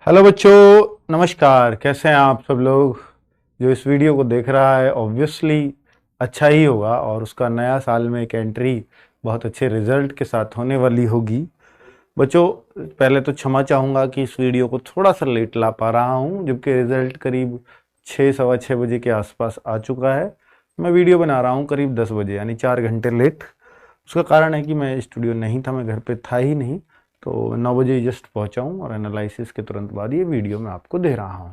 Hello बच्चों, नमस्कार। कैसे हैं आप सब लोग? जो इस वीडियो को देख रहा है ऑब्वियसली अच्छा ही होगा और उसका नया साल में एक एंट्री बहुत अच्छे रिजल्ट के साथ होने वाली होगी। बच्चों, पहले तो क्षमा चाहूँगा कि इस वीडियो को थोड़ा सा लेट ला पा रहा हूँ, जबकि रिजल्ट करीब 6 सवा 6 बजे के आसपास आ चुका है। मैं वीडियो बना रहा हूँ करीब 10 बजे, यानी 4 घंटे लेट। उसका कारण है कि मैं स्टूडियो नहीं था, मैं घर पे था ही नहीं, तो 9 बजे जस्ट पहुंचा हूं और एनालिसिस के तुरंत बाद ये वीडियो मैं आपको दे रहा हूं।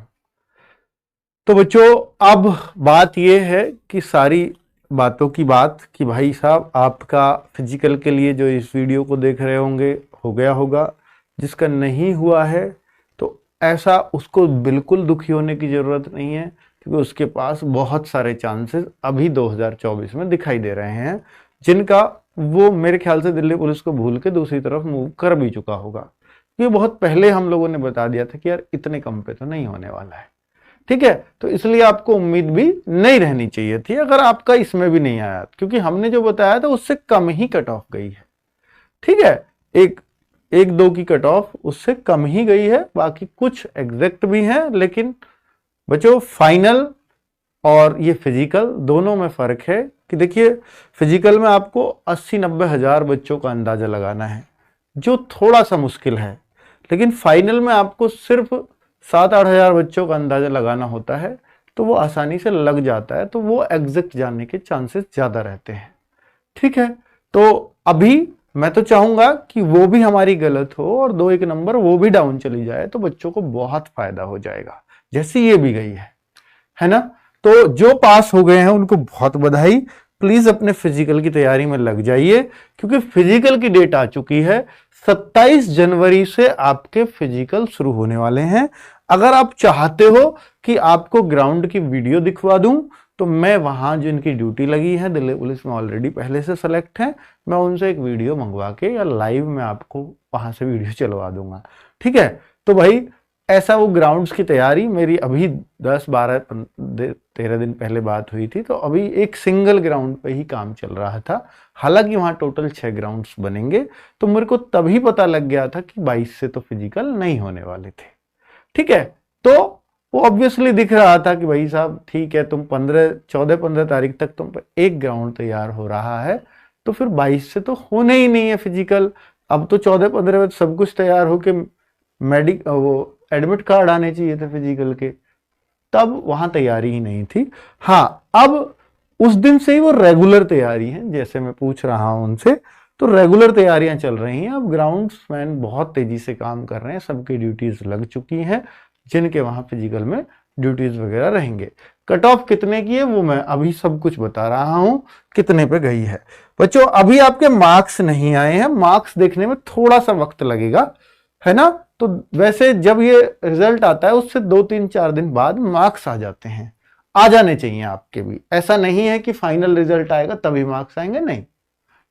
तो बच्चों, अब बात ये है कि सारी बातों की बात कि भाई साहब आपका फिजिकल के लिए जो इस वीडियो को देख रहे होंगे हो गया होगा। जिसका नहीं हुआ है तो ऐसा उसको बिल्कुल दुखी होने की ज़रूरत नहीं है, क्योंकि उसके पास बहुत सारे चांसेस अभी 2024 में दिखाई दे रहे हैं, जिनका वो मेरे ख्याल से दिल्ली पुलिस को भूल के दूसरी तरफ मूव कर भी चुका होगा। ये बहुत पहले हम लोगों ने बता दिया था कि यार इतने कम पे तो नहीं होने वाला है। ठीक है, तो इसलिए आपको उम्मीद भी नहीं रहनी चाहिए थी अगर आपका इसमें भी नहीं आया, क्योंकि हमने जो बताया था उससे कम ही कट ऑफ गई है। ठीक है, एक एक दो की कट ऑफ उससे कम ही गई है, बाकी कुछ एग्जैक्ट भी है। लेकिन बच्चों, फाइनल और ये फिजिकल दोनों में फर्क है कि देखिए, फिजिकल में आपको 80-90 हजार बच्चों का अंदाजा लगाना है, जो थोड़ा सा मुश्किल है। लेकिन फाइनल में आपको सिर्फ 7-8 हजार बच्चों का अंदाजा लगाना होता है, तो वो आसानी से लग जाता है, तो वो एग्जैक्ट जाने के चांसेस ज्यादा रहते हैं। ठीक है, तो अभी मैं तो चाहूंगा कि वो भी हमारी गलत हो और 2-1 नंबर वो भी डाउन चली जाए, तो बच्चों को बहुत फायदा हो जाएगा, जैसी ये भी गई है ना। तो जो पास हो गए हैं उनको बहुत बधाई। प्लीज अपने फिजिकल की तैयारी में लग जाइए, क्योंकि फिजिकल की डेट आ चुकी है। 27 जनवरी से आपके फिजिकल शुरू होने वाले हैं। अगर आप चाहते हो कि आपको ग्राउंड की वीडियो दिखवा दूं, तो मैं वहां जिनकी ड्यूटी लगी है दिल्ली पुलिस में ऑलरेडी पहले से सेलेक्ट है, मैं उनसे एक वीडियो मंगवा के या लाइव में आपको वहां से वीडियो चलवा दूंगा। ठीक है, तो भाई ऐसा वो ग्राउंड्स की तैयारी मेरी अभी 10-12-13 दिन पहले बात हुई थी, तो अभी एक सिंगल ग्राउंड पे ही काम चल रहा था। हालांकि वहां टोटल 6 ग्राउंड्स बनेंगे, तो मेरे को तभी पता लग गया था कि 22 से तो फिजिकल नहीं होने वाले थे। ठीक है, तो वो ऑब्वियसली दिख रहा था कि भाई साहब ठीक है, तुम 14-15 तारीख तक तुम पर एक ग्राउंड तैयार हो रहा है, तो फिर 22 से तो होने ही नहीं है फिजिकल। अब तो 14-15 में सब कुछ तैयार होके वो एडमिट कार्ड आने चाहिए थे फिजिकल के, तब वहां तैयारी ही नहीं थी। हाँ, अब उस दिन से ही वो रेगुलर तैयारी है, जैसे मैं पूछ रहा हूं उनसे, तो रेगुलर तैयारियां चल रही हैं। अब ग्राउंड्समैन बहुत तेजी से काम कर रहे हैं, सबकी ड्यूटीज लग चुकी हैं, जिनके वहां फिजिकल में ड्यूटीज वगैरह रहेंगे। कट ऑफ कितने की है वो मैं अभी सब कुछ बता रहा हूं, कितने पे गई है। बच्चों, अभी आपके मार्क्स नहीं आए हैं, मार्क्स देखने में थोड़ा सा वक्त लगेगा, है ना। तो वैसे जब ये रिजल्ट आता है उससे 2-3-4 दिन बाद मार्क्स आ जाते हैं, आ जाने चाहिए आपके भी। ऐसा नहीं है कि फाइनल रिजल्ट आएगा तभी मार्क्स आएंगे, नहीं।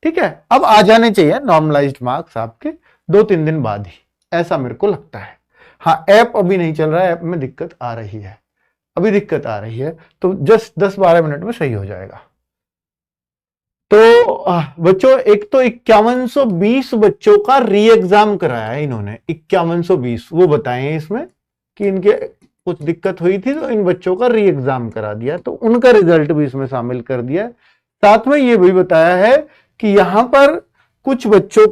ठीक है, अब आ जाने चाहिए नॉर्मलाइज्ड मार्क्स आपके 2-3 दिन बाद ही, ऐसा मेरे को लगता है। हाँ, ऐप अभी नहीं चल रहा है, ऐप में दिक्कत आ रही है, अभी दिक्कत आ रही है, तो जस्ट 10-12 मिनट में सही हो जाएगा। तो बच्चों, एक तो 5120 बच्चों का री एग्जाम कराया है इन्होंने। 5120 वो बताएं इसमें कि इनके कुछ दिक्कत हुई थी, तो इन बच्चों का री एग्जाम करा दिया, तो उनका रिजल्ट भी इसमें शामिल कर दिया। साथ में ये भी बताया है कि यहां पर कुछ बच्चों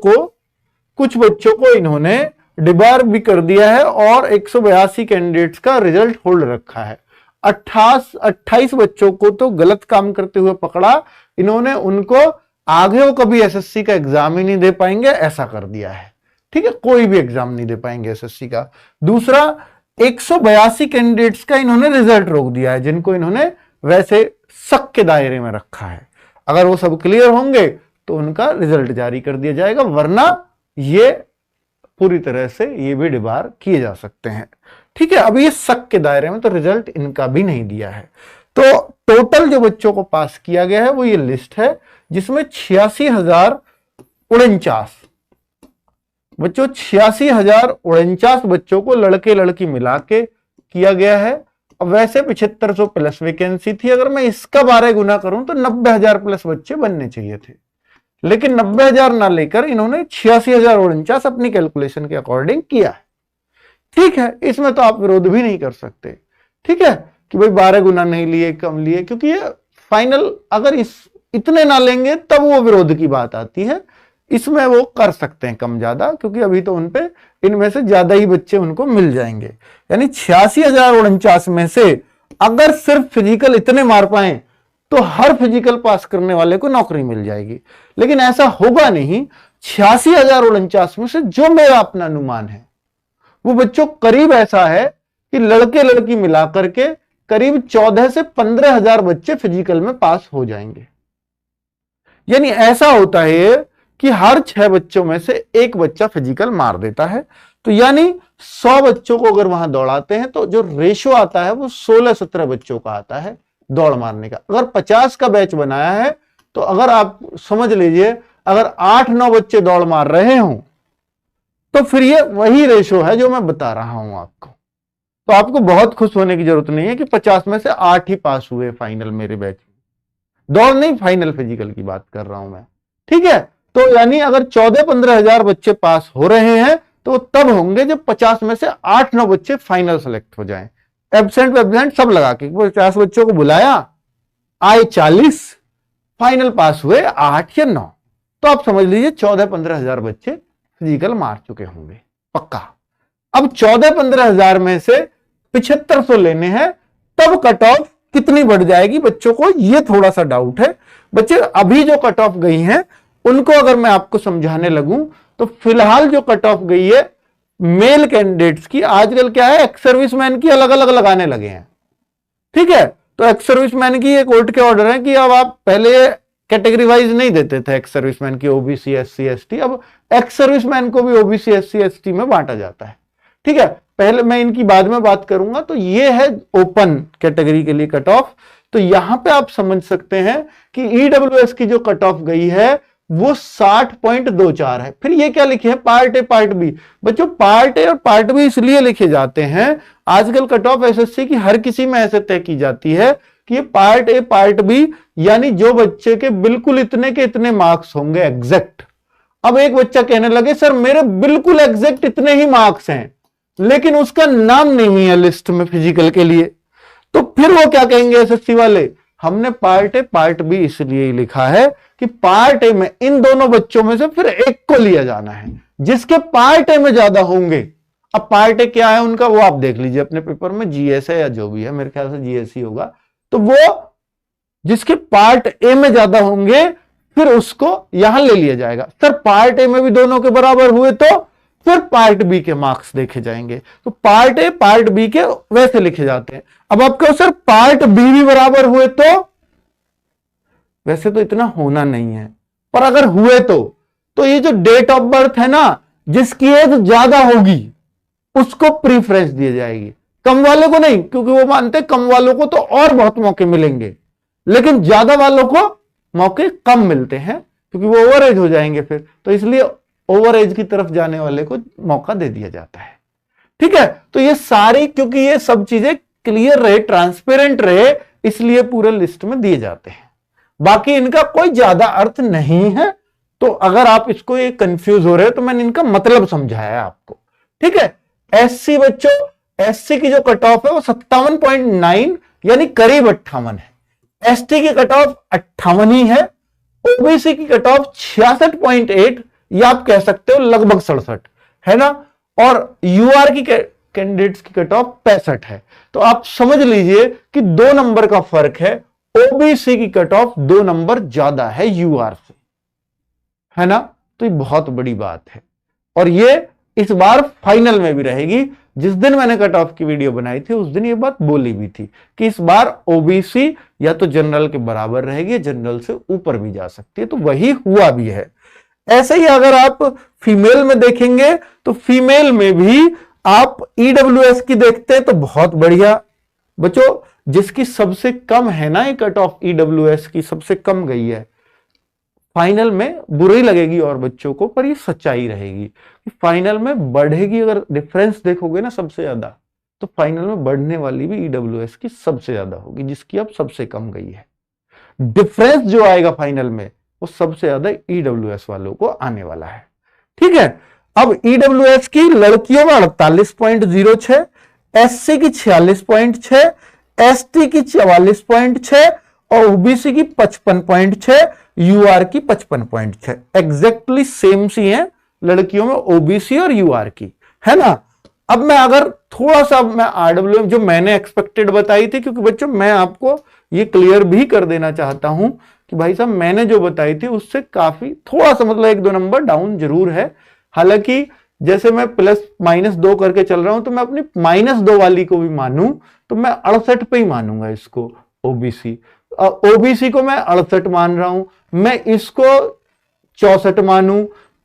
को इन्होंने डिबार भी कर दिया है और 182 कैंडिडेट्स का रिजल्ट होल्ड रखा है। 28 बच्चों को तो गलत काम करते हुए पकड़ा इन्होंने, उनको आगे वो कभी एसएससी का एग्जाम ही नहीं दे पाएंगे, ऐसा कर दिया है। ठीक है, कोई भी एग्जाम नहीं दे पाएंगे एसएससी का। दूसरा, 182 कैंडिडेट्स का इन्होंने रिजल्ट रोक दिया है, जिनको इन्होंने वैसे शक के दायरे में रखा है। अगर वो सब क्लियर होंगे तो उनका रिजल्ट जारी कर दिया जाएगा, वरना ये पूरी तरह से ये भी डिबार किए जा सकते हैं। ठीक है, अभी ये शक के दायरे में, तो रिजल्ट इनका भी नहीं दिया है। तो टोटल जो बच्चों को पास किया गया है वो ये लिस्ट है, जिसमें 86,049 बच्चों, 86,049 बच्चों को लड़के लड़की मिला के किया गया है। अब वैसे 7500 प्लस वैकेंसी थी, अगर मैं इसका 12 गुना करूं तो 90,000 प्लस बच्चे बनने चाहिए थे, लेकिन 90,000 ना लेकर इन्होंने 86,049 अपनी कैलकुलेशन के अकॉर्डिंग किया है। ठीक है, इसमें तो आप विरोध भी नहीं कर सकते, ठीक है, कि भाई 12 गुना नहीं लिए, कम लिए, क्योंकि ये फाइनल अगर इतने ना लेंगे तब वो विरोध की बात आती है। इसमें वो कर सकते हैं कम ज्यादा, क्योंकि अभी तो उनपे इनमें से ज्यादा ही बच्चे उनको मिल जाएंगे। यानी 86,049 में से अगर सिर्फ फिजिकल इतने मार पाए तो हर फिजिकल पास करने वाले को नौकरी मिल जाएगी, लेकिन ऐसा होगा नहीं। 86,049 में से जो मेरा अपना अनुमान है वो बच्चों करीब ऐसा है कि लड़के लड़की मिलाकर के करीब 14 से 15,000 बच्चे फिजिकल में पास हो जाएंगे। यानी ऐसा होता है कि हर 6 बच्चों में से एक बच्चा फिजिकल मार देता है। तो यानी 100 बच्चों को अगर वहां दौड़ाते हैं तो जो रेशो आता है वो 16-17 बच्चों का आता है दौड़ मारने का। अगर 50 का बैच बनाया है तो अगर आप समझ लीजिए अगर 8-9 बच्चे दौड़ मार रहे हों तो फिर ये वही रेशो है जो मैं बता रहा हूं आपको। तो आपको बहुत खुश होने की जरूरत नहीं है कि 50 में से 8 ही पास हुए फाइनल मेरे बैच में। दौड़ नहीं, फाइनल फिजिकल की बात कर रहा हूं मैं, ठीक है। तो यानी अगर 14-15 हजार बच्चे पास हो रहे हैं तो तब होंगे जब 50 में से 8-9 बच्चे फाइनल सेलेक्ट हो जाएं। एब्सेंट वेब्सेंट सब लगा के 50 बच्चों को बुलाया, आए 40, फाइनल पास हुए 8 या 9, तो आप समझ लीजिए 14-15 हजार बच्चे फिजिकल मार चुके होंगे पक्का। अब 14-15 हजार में से 7500 लेने हैं, तब कट ऑफ कितनी बढ़ जाएगी बच्चों को, ये थोड़ा सा डाउट है। बच्चे अभी जो कट ऑफ गई हैं उनको अगर मैं आपको समझाने लगूं तो फिलहाल जो कट ऑफ गई है मेल कैंडिडेट्स की, आजकल क्या है एक्स सर्विसमैन की अलग अलग लगाने लगे हैं, ठीक है। तो एक्स सर्विसमैन की ये कोर्ट के ऑर्डर है कि अब आप पहले कैटेगरी वाइज नहीं देते थे एक्स सर्विसमैन की, ओबीसी एससी एसटी, अब एक्स सर्विसमैन को भी ओबीसी एससी एसटी में बांटा जाता है, ठीक है। पहले मैं इनकी बाद में बात करूंगा। तो ये है ओपन कैटेगरी के लिए कट ऑफ। तो यहां पे आप समझ सकते हैं कि ईडब्ल्यूएस की जो कट ऑफ गई है वो 60.24 है। फिर ये क्या लिखे हैं, पार्ट ए पार्ट बी। बच्चों पार्ट ए और पार्ट बी इसलिए लिखे जाते हैं, आजकल कट ऑफ एसएससी की हर किसी में ऐसे तय की जाती है कि ये पार्ट ए पार्ट बी, यानी जो बच्चे के बिल्कुल इतने के इतने मार्क्स होंगे एग्जैक्ट। अब एक बच्चा कहने लगे सर मेरे बिल्कुल एग्जैक्ट इतने ही मार्क्स हैं लेकिन उसका नाम नहीं है लिस्ट में फिजिकल के लिए, तो फिर वो क्या कहेंगे एसएससी वाले, हमने पार्ट ए पार्ट बी इसलिए ही लिखा है कि पार्ट ए में इन दोनों बच्चों में से फिर एक को लिया जाना है जिसके पार्ट ए में ज्यादा होंगे। अब पार्ट ए क्या है उनका वो आप देख लीजिए अपने पेपर में, जीएस है या जो भी है, मेरे ख्याल से जीएस ही होगा। तो वो जिसके पार्ट ए में ज्यादा होंगे फिर उसको यहां ले लिया जाएगा। सर पार्ट ए में भी दोनों के बराबर हुए तो फिर पार्ट बी के मार्क्स देखे जाएंगे। तो पार्ट ए पार्ट बी के वैसे लिखे जाते हैं। अब आप कहो सर पार्ट बी भी बराबर हुए तो, वैसे तो इतना होना नहीं है पर अगर हुए तो ये जो डेट ऑफ बर्थ है ना, जिसकी एज ज्यादा होगी उसको प्रीफरेंस दी जाएगी, कम वाले को नहीं, क्योंकि वो मानते कम वालों को तो और बहुत मौके मिलेंगे लेकिन ज्यादा वालों को मौके कम मिलते हैं क्योंकि वो ओवर एज हो जाएंगे फिर, तो इसलिए ओवर एज की तरफ जाने वाले को मौका दे दिया जाता है, ठीक है। तो ये सारी, क्योंकि ये सब चीजें क्लियर रहे, ट्रांसपेरेंट रहे, इसलिए पूरे लिस्ट में दिए जाते हैं। बाकी इनका कोई ज्यादा अर्थ नहीं है। तो अगर आप इसको ये कंफ्यूज हो रहे हो तो मैंने इनका मतलब समझाया आपको, ठीक है। एससी बच्चों, एससी की जो कट ऑफ है वो 57.9 यानी करीब 58 है। एसटी की कट ऑफ 58 ही है। ओबीसी की कट ऑफ 66.8 या आप कह सकते हो लगभग 67 है ना, और यूआर की कैंडिडेट्स की कट ऑफ 65 है। तो आप समझ लीजिए कि 2 नंबर का फर्क है। ओबीसी की कट ऑफ 2 नंबर ज्यादा है यूआर से, है ना। तो ये बहुत बड़ी बात है और ये इस बार फाइनल में भी रहेगी। जिस दिन मैंने कट ऑफ की वीडियो बनाई थी उस दिन ये बात बोली भी थी कि इस बार ओबीसी या तो जनरल के बराबर रहेगी, जनरल से ऊपर भी जा सकती है, तो वही हुआ भी है। ऐसे ही अगर आप फीमेल में देखेंगे तो फीमेल में भी आप ईडब्ल्यूएस की देखते हैं तो बहुत बढ़िया। बच्चों जिसकी सबसे कम है ना ये कट ऑफ, ईडब्ल्यूएस की सबसे कम गई है, फाइनल में बुरी लगेगी और बच्चों को, पर ये सच्चाई रहेगी कि फाइनल में बढ़ेगी। अगर डिफरेंस देखोगे ना सबसे ज्यादा, तो फाइनल में बढ़ने वाली भी ईडब्ल्यूएस की सबसे ज्यादा होगी जिसकी अब सबसे कम गई है। डिफरेंस जो आएगा फाइनल में वो सबसे ज्यादा ईडब्ल्यूएस वालों को आने वाला है, ठीक है। अब ईडब्ल्यूएस की लड़कियों में 48.06, एससी की 46.6, एसटी की 44.6 और ओबीसी की 55.6, यूआर की 55.6। एग्जैक्टली सेम सी है लड़कियों में ओबीसी और यूआर की, है ना। अब मैं अगर थोड़ा सा मैं आरडब्ल्यूएम जो मैंने एक्सपेक्टेड बताई थी, क्योंकि बच्चों मैं आपको ये क्लियर भी कर देना चाहता हूं कि भाई साहब मैंने जो बताई थी उससे काफी थोड़ा सा मतलब 1-2 नंबर डाउन जरूर है। हालांकि जैसे मैं +-2 करके चल रहा हूं तो मैं अपनी -2 वाली को भी मानूं तो मैं 68 पे ही मानूंगा इसको। ओबीसी ओबीसी को मैं 68 मान रहा हूं, मैं इसको 64 मानूं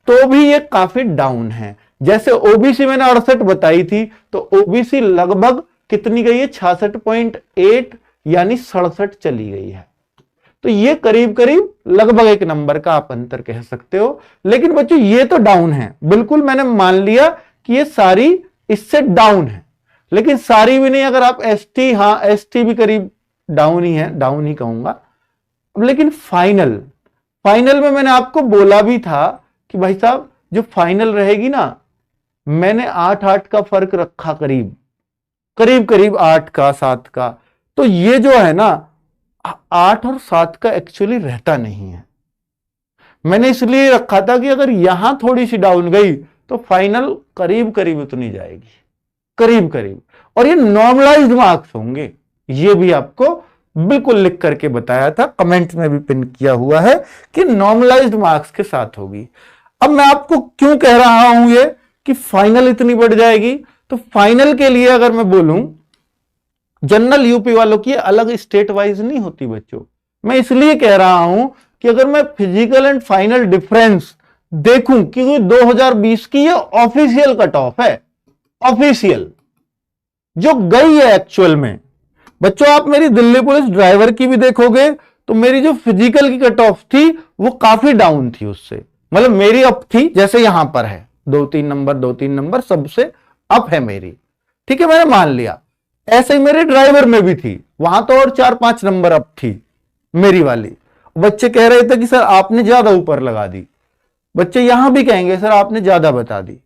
तो भी ये काफी डाउन है। जैसे ओबीसी मैंने 68 बताई थी तो ओबीसी लगभग कितनी गई है, 66.8 यानी 67 चली गई है। तो ये करीब करीब लगभग 1 नंबर का आप अंतर कह सकते हो। लेकिन बच्चों ये तो डाउन है, बिल्कुल मैंने मान लिया कि ये सारी इससे डाउन है, लेकिन सारी भी नहीं। अगर आप एसटी, हाँ एसटी भी करीब डाउन ही है, डाउन ही कहूंगा। लेकिन फाइनल में मैंने आपको बोला भी था कि भाई साहब जो फाइनल रहेगी ना, मैंने 8-8 का फर्क रखा, करीब करीब 8 का 7 का। तो ये जो है ना 8 और 7 का एक्चुअली रहता नहीं है। मैंने इसलिए रखा था कि अगर यहां थोड़ी सी डाउन गई तो फाइनल करीब करीब उतनी जाएगी, करीब। और ये नॉर्मलाइज्ड मार्क्स होंगे, ये भी आपको बिल्कुल लिख करके बताया था, कमेंट में भी पिन किया हुआ है कि नॉर्मलाइज्ड मार्क्स के साथ होगी। अब मैं आपको क्यों कह रहा हूं ये कि फाइनल इतनी बढ़ जाएगी, तो फाइनल के लिए अगर मैं बोलूं जनरल यूपी वालों की अलग स्टेट वाइज नहीं होती बच्चों। मैं इसलिए कह रहा हूं कि अगर मैं फिजिकल एंड फाइनल डिफरेंस देखूं, क्योंकि 2020 की ये ऑफिशियल कट ऑफ है, ऑफिशियल जो गई है एक्चुअल में। बच्चों आप मेरी दिल्ली पुलिस ड्राइवर की भी देखोगे तो मेरी जो फिजिकल की कट ऑफ थी वो काफी डाउन थी उससे, मतलब मेरी अप थी, जैसे यहां पर है 2-3 नंबर सबसे अप है मेरी, ठीक है, मैंने मान लिया। ऐसे ही मेरे ड्राइवर में भी थी, वहां तो और 4-5 नंबर अप थी मेरी वाली। बच्चे कह रहे थे कि सर आपने ज्यादा ऊपर लगा दी, बच्चे यहां भी कहेंगे सर आपने ज्यादा बता दी।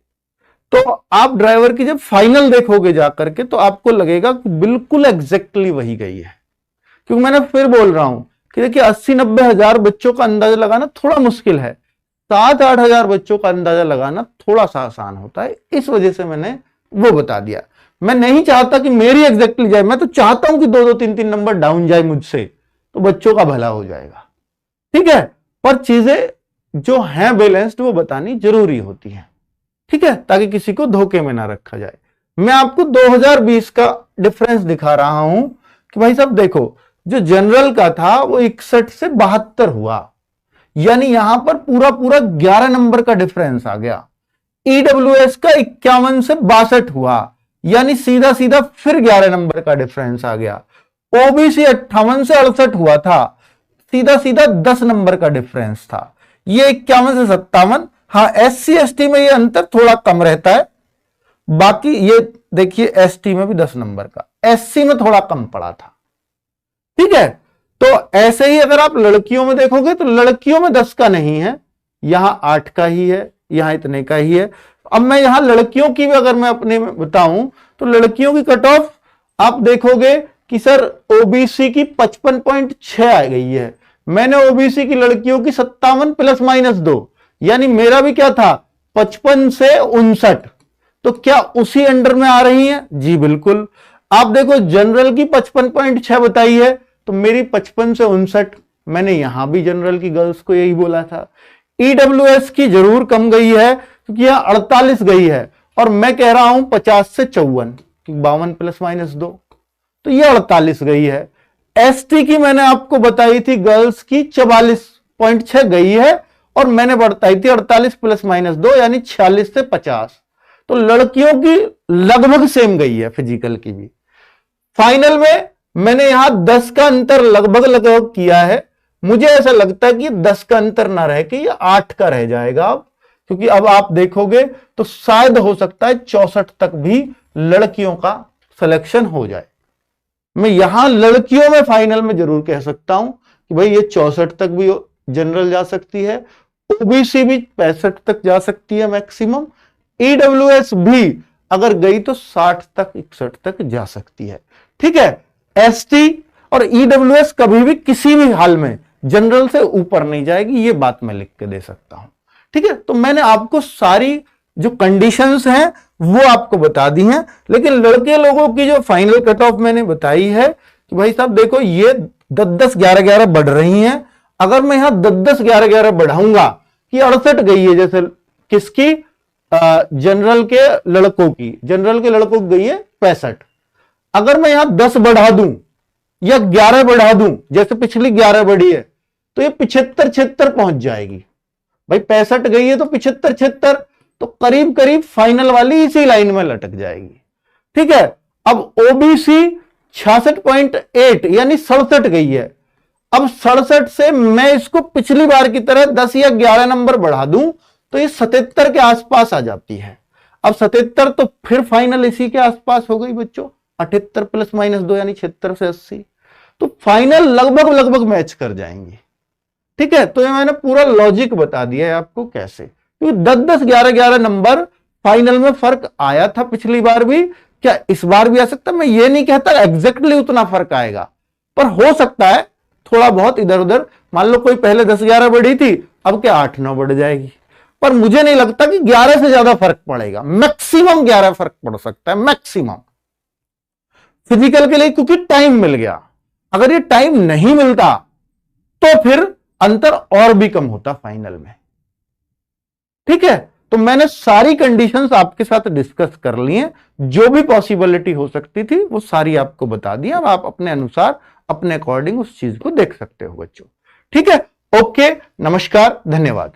तो आप ड्राइवर की जब फाइनल देखोगे जाकर के तो आपको लगेगा कि बिल्कुल एग्जैक्टली वही गई है। क्योंकि मैंने फिर बोल रहा हूं कि देखिए 80-90 हजार बच्चों का अंदाजा लगाना थोड़ा मुश्किल है, 7-8 हजार बच्चों का अंदाजा लगाना थोड़ा सा आसान होता है, इस वजह से मैंने वो बता दिया। मैं नहीं चाहता कि मेरी एग्जैक्टली जाए, मैं तो चाहता हूं कि 2-3 नंबर डाउन जाए मुझसे, तो बच्चों का भला हो जाएगा, ठीक है। पर चीजें जो हैं बैलेंस्ड वो बतानी जरूरी होती है, ठीक है, ताकि किसी को धोखे में ना रखा जाए। मैं आपको 2020 का डिफरेंस दिखा रहा हूं कि भाई साहब देखो, जो जनरल का था वो 61 से 72 हुआ, यानी यहां पर पूरा 11 नंबर का डिफरेंस आ गया। ईडब्ल्यूएस का 51 से 62 हुआ, यानी सीधा फिर 11 नंबर का डिफरेंस आ गया। ओबीसी 58 से 68 हुआ था, सीधा 10 नंबर का डिफरेंस था। ये 51 से 57, हाँ एससी एसटी में ये अंतर थोड़ा कम रहता है, बाकी ये देखिए एसटी में भी 10 नंबर का, एससी में थोड़ा कम पड़ा था, ठीक है। तो ऐसे ही अगर आप लड़कियों में देखोगे तो लड़कियों में 10 का नहीं है, यहां 8 का ही है, यहां इतने का ही है। अब मैं यहां लड़कियों की भी अगर मैं अपने में बताऊं तो लड़कियों की कट ऑफ आप देखोगे कि सर ओबीसी की 55.6 आ गई है, मैंने ओबीसी की लड़कियों की 57 +-2, यानी मेरा भी क्या था 55 से 59, तो क्या उसी अंडर में आ रही है? जी बिल्कुल। आप देखो जनरल की 55.6 बताई है तो मेरी 55 से 59, मैंने यहां भी जनरल की गर्ल्स को यही बोला था। ईडब्ल्यूएस की जरूर कम गई है क्योंकि यहां 48 गई है और मैं कह रहा हूं 50 से 54, 52 +-2, तो ये 48 गई है। एसटी की मैंने आपको बताई थी गर्ल्स की 44.6 गई है और मैंने बताई थी 48 +-2 यानी 46 से 50, तो लड़कियों की लगभग सेम गई है फिजिकल की भी। फाइनल में मैंने यहां 10 का अंतर लगभग किया है, मुझे ऐसा लगता है कि 10 का अंतर ना रह के ये 8 का रह जाएगा अब, क्योंकि अब आप देखोगे तो शायद हो सकता है 64 तक भी लड़कियों का सिलेक्शन हो जाए। मैं यहां लड़कियों में फाइनल में जरूर कह सकता हूं कि भाई ये 64 तक भी जनरल जा सकती है, ओबीसी भी 65 तक जा सकती है मैक्सिमम, ईडब्ल्यूएस भी अगर गई तो 60 तक 61 तक जा सकती है। ठीक है, एसटी और ईडब्ल्यूएस कभी भी किसी भी हाल में जनरल से ऊपर नहीं जाएगी, ये बात मैं लिख के दे सकता हूं। ठीक है, तो मैंने आपको सारी जो कंडीशंस हैं वो आपको बता दी हैं, लेकिन लड़के लोगों की जो फाइनल कट ऑफ मैंने बताई है कि भाई साहब देखो ये 10-10 11-11 बढ़ रही हैं। अगर मैं यहां 10-10 11-11 बढ़ाऊंगा कि 68 गई है, जैसे किसकी, जनरल के लड़कों की, जनरल के लड़कों की गई है 65। अगर मैं यहां 10 बढ़ा दूं या 11 बढ़ा दूं, जैसे पिछली 11 बढ़ी है, तो ये 75-76 पहुंच जाएगी। भाई 65 गई है तो 75-76, तो करीब करीब फाइनल वाली इसी लाइन में लटक जाएगी। ठीक है, अब ओबीसी 66.8 यानी 67 गई है। अब 67 से मैं इसको पिछली बार की तरह 10 या 11 नंबर बढ़ा दूं तो ये 77 के आसपास आ जाती है। अब 77 तो फिर फाइनल इसी के आसपास हो गई बच्चों, 78 प्लस माइनस 2 यानी 76 से 80, तो फाइनल लगभग लगभग मैच कर जाएंगी। ठीक है, तो ये मैंने पूरा लॉजिक बता दिया है आपको कैसे, क्योंकि 10-10 11-11 नंबर फाइनल में फर्क आया था पिछली बार भी, क्या इस बार भी आ सकता है। मैं ये नहीं कहता एग्जैक्टली उतना फर्क आएगा, पर हो सकता है थोड़ा बहुत इधर उधर। मान लो कोई पहले 10-11 बढ़ी थी, अब क्या 8-9 बढ़ जाएगी, पर मुझे नहीं लगता कि 11 से ज्यादा फर्क पड़ेगा। मैक्सिमम 11 फर्क पड़ सकता है, मैक्सिमम फिजिकल के लिए, क्योंकि टाइम मिल गया। अगर ये टाइम नहीं मिलता तो फिर अंतर और भी कम होता फाइनल में। ठीक है, तो मैंने सारी कंडीशंस आपके साथ डिस्कस कर ली हैं, जो भी पॉसिबिलिटी हो सकती थी वो सारी आपको बता दी। अब आप अपने अनुसार अपने अकॉर्डिंग उस चीज को देख सकते हो बच्चों। ठीक है, ओके, नमस्कार, धन्यवाद।